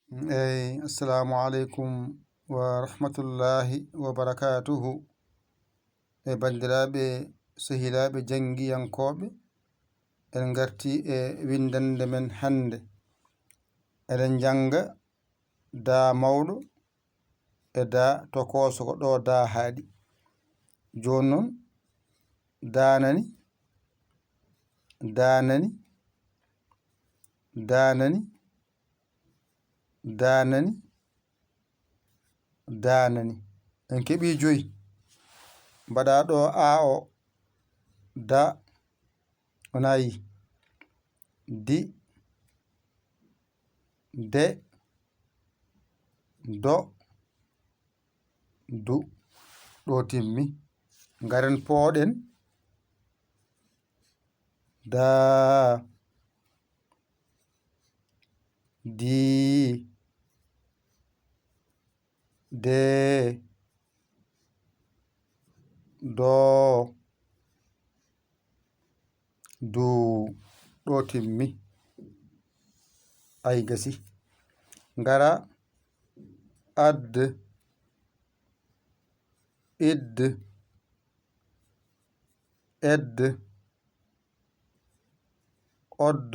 Assalamu alaikum wa rahmatullahi wa barakatuhu. Bandiraɓe sehilaɓe jangiyankoɓe, en garti windande men hande. Eɗen janga da mawɗo e da tokoso ko ɗo da haaɗi. Joni noon danani danani danani danani danani en keɓi joyi. Mbaɗa ɗo a o da onayi di de do du ɗo timmi. Ngaren pooɗen da di de do du ɗo timmi. Ay gasi. Ngara ad id ed odd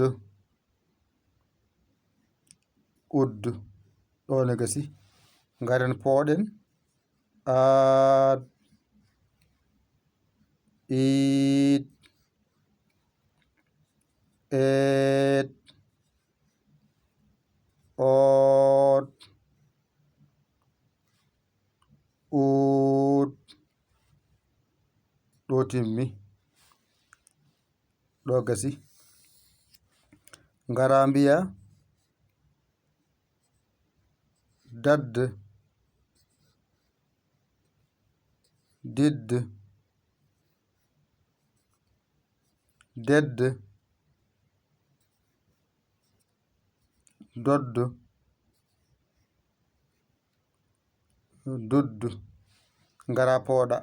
udd ɗo ne gasi. Ngaren pooɗen ad id ed odd ud ɗo timmi. Ɗo gasi. Ngara mbiya dadd didd dedd dodd dudd. Ngara pooɗa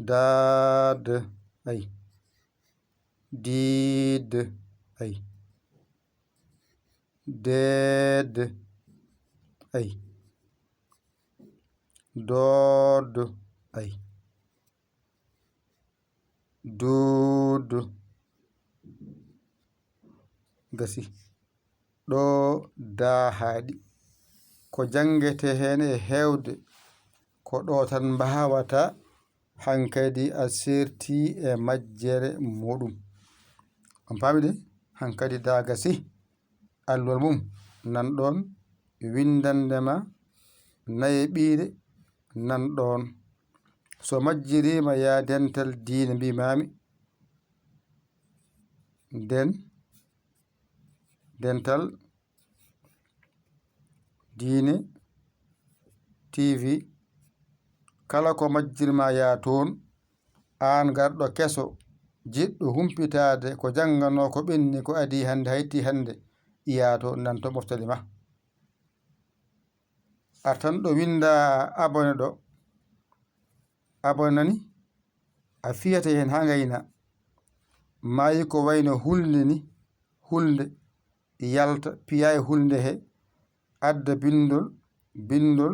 daad ay diid ay deed ay dood ay duud gasi. Ɗo da haaɗi ko jangete hen e hewde ko ɗo tan mbawata hankadi a serti e majjere muɗum. On paami de hankadi da gasi. Alluwal mum nan ɗon windandema naye ɓiire nan ɗon. So majjirima ya dental diine mbimami den dental diine TV kala ko majjirma ya toon. An garɗo keso jiɗɗo humpitade ko jangano ko ɓenni ko adi hande hayti hande iya to nanto moftali ma. Artan ɗo winda abone ɗo. Abone nani a fiyata hen ha gayna mayi ko wayno hulde ni. Hulde yalta piya e hulde he adda bindol bindol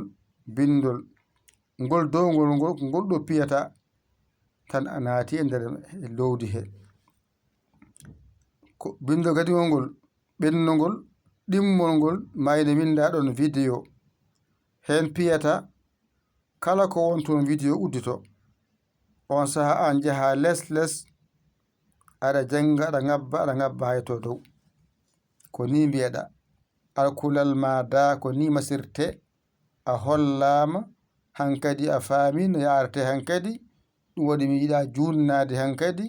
bindol. Ngol dowgol ngol ko ngol ɗo piyata tan a naati e nder lowdi he. Ko bindol kadi ngol ɓennugol ɗimmol ngol mayde winda ɗon vidéo. Hen piyata kala ko wonton vidéo uddito. On saha an jaha les les aɗa janga aɗa ngabba hay to dow. Ko ni mbiyeɗa alkulal ma da ko ni masirte. A hollama hankadi a faami no yarate hankadi. Ɗum waɗi mi yiɗa junnade hankadi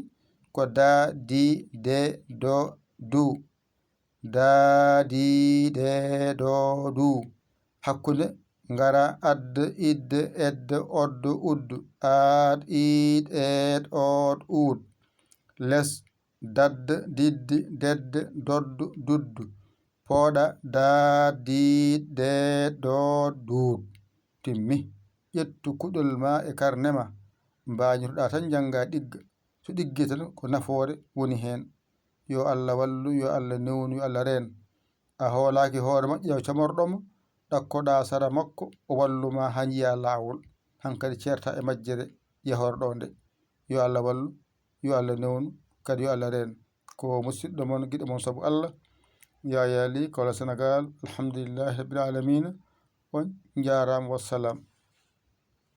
ko da di de do du da di de do du. Hakkunde ngara add id ed odd udd ad id ed odd ud les dadd didd dedd dodd dudd pooɗa daad diid deed dood duud timmi. Ƴettu kuɗol ma e karnema mbañotoɗa tan janga ɗigga. So ɗiggi tan ko nafoore woni hen. Yo Allah wallu, yo Allah newnu, yo Allah reen. a hoolaki hoore ma ƴeew camorɗomo ɗakkoɗa sara makko o walluma ha jiya lawol hankadi certa e majjere yahore ɗo nde. yo Allah wallu, yo Allah newnu, kadi yo Allah reen. ko musidɗo mon giɗo mon saabu Allah Yaya Ly Kaolack Sénégal. Alhamdulillahi rabbil alamina. on jarama, wassalam.